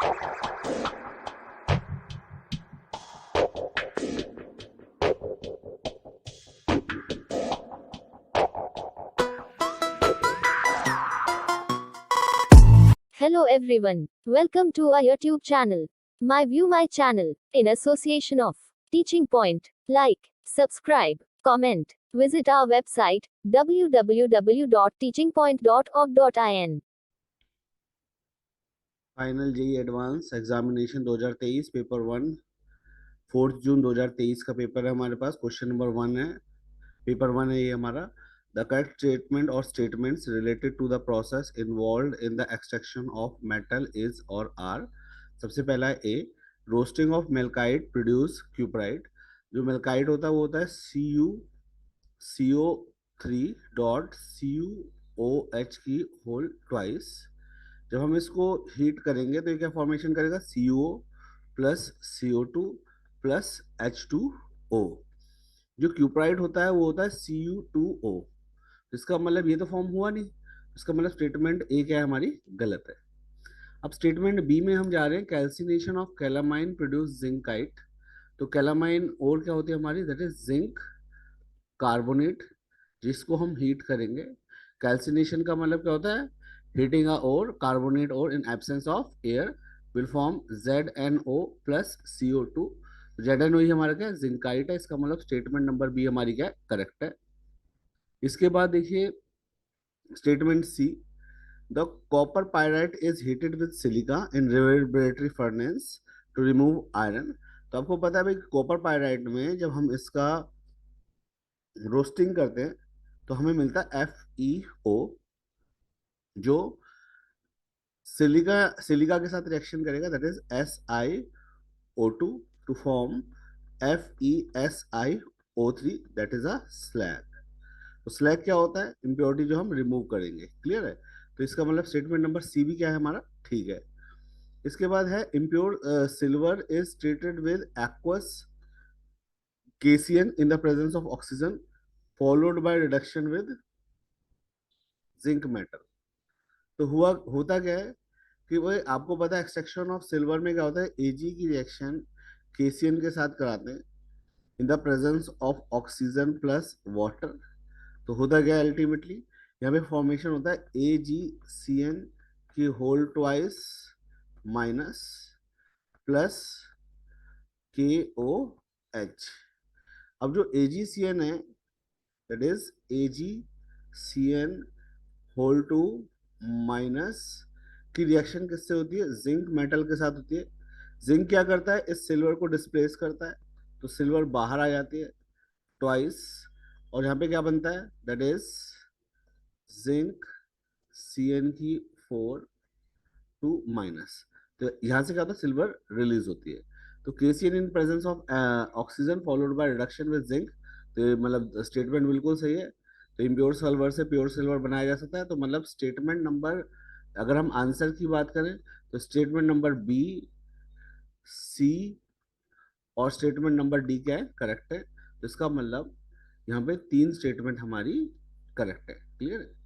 Hello everyone. Welcome to our YouTube channel. My View My channel, in association of Teaching Point. Like, subscribe, comment. Visit our website www.teachingpoint.org.in. Final JEE advance examination 2023 paper 1 4 June 2023 का paper है हमारे पास। Question number 1 है, paper 1 है ये हमारा। The correct statement और statements related to the process involved in the extraction of metal is और are. सबसे पहला है A, roasting of malachite produce cuprite. जो मेल्काइट होता है वो होता है CO3.CuOH की होल ट्वाइस। जब हम इसको हीट करेंगे तो ये क्या फॉर्मेशन करेगा, CO plus CO2 plus H2O। जो क्यूप्राइट होता है वो होता है Cu2O। इसका मतलब ये तो फॉर्म हुआ नहीं, इसका मतलब स्टेटमेंट ए क्या है हमारी, गलत है। अब स्टेटमेंट बी में हम जा रहे हैं, calcination of calamine produce zincite. तो कैलामाइन और क्या होती है हमारी, दैट इज जिंक कार्बोनेट, जिसको हम हीट करेंगे। कैल्सिनेशन का मतलब क्या होता है, हीटिंग अ और कार्बोनेट और in absence of air will form ZnO plus CO2। ZnO ही हमारा क्या जिंकाइट है, इसका मतलब स्टेटमेंट नंबर बी हमारी क्या करेक्ट है। इसके बाद देखिए statement C, the copper pyrite is heated with silica in reverberatory furnace to remove iron. तो आपको पता है भाई, कॉपर पायराइट में जब हम इसका रोस्टिंग करते हैं तो हमें मिलता है FeO, जो सिलिका के साथ रिएक्शन करेगा, that is SiO2 to form FeSiO3, that is a slag. तो स्लैग क्या होता है, इम्प्योरिटी जो हम रिमूव करेंगे। क्लियर है, तो इसका मतलब स्टेटमेंट नंबर सी भी क्या है हमारा, ठीक है। इसके बाद है impure silver is treated with aqueous KCN in the presence of oxygen followed by reduction with zinc metal. तो होता क्या है कि भाई आपको पता है एक्सट्रैक्शन ऑफ सिल्वर में क्या होता है, Ag की रिएक्शन KCN के साथ कराते हैं in the presence of oxygen plus water. तो होता क्या है अल्टीमेटली, यहाँ पे फॉर्मेशन होता है AgCN की whole twice minus plus KOH। अब जो AgCN है that is AgCN whole to minus की रिएक्शन किससे होती है, जिंक मेटल के साथ होती है। जिंक क्या करता है, इस सिल्वर को डिस्प्लेस करता है, तो सिल्वर बाहर आ जाती है ट्वाइस, और यहाँ पे क्या बनता है, दैट इज जिंक CN की 4 2 तो यहाँ से क्या होता है, सिल्वर रिलीज होती है। तो KCN in presence of oxygen followed by reduction with zinc. तो ये मतलब स्टेटमेंट बिल्कुल सही है। तो इम्प्योर सिल्वर से प्योर सिल्वर बनाया जा सकता है। तो मतलब स्टेटमेंट नंबर, अगर हम आंसर की बात करें तो स्टेटमेंट नंबर बी, सी और स्टेटमेंट नंबर डी क्या है, करेक्ट है। तो इसका मतलब यहाँ पे 3 स्टेटमेंट हमारी करेक्ट है। क्लियर है।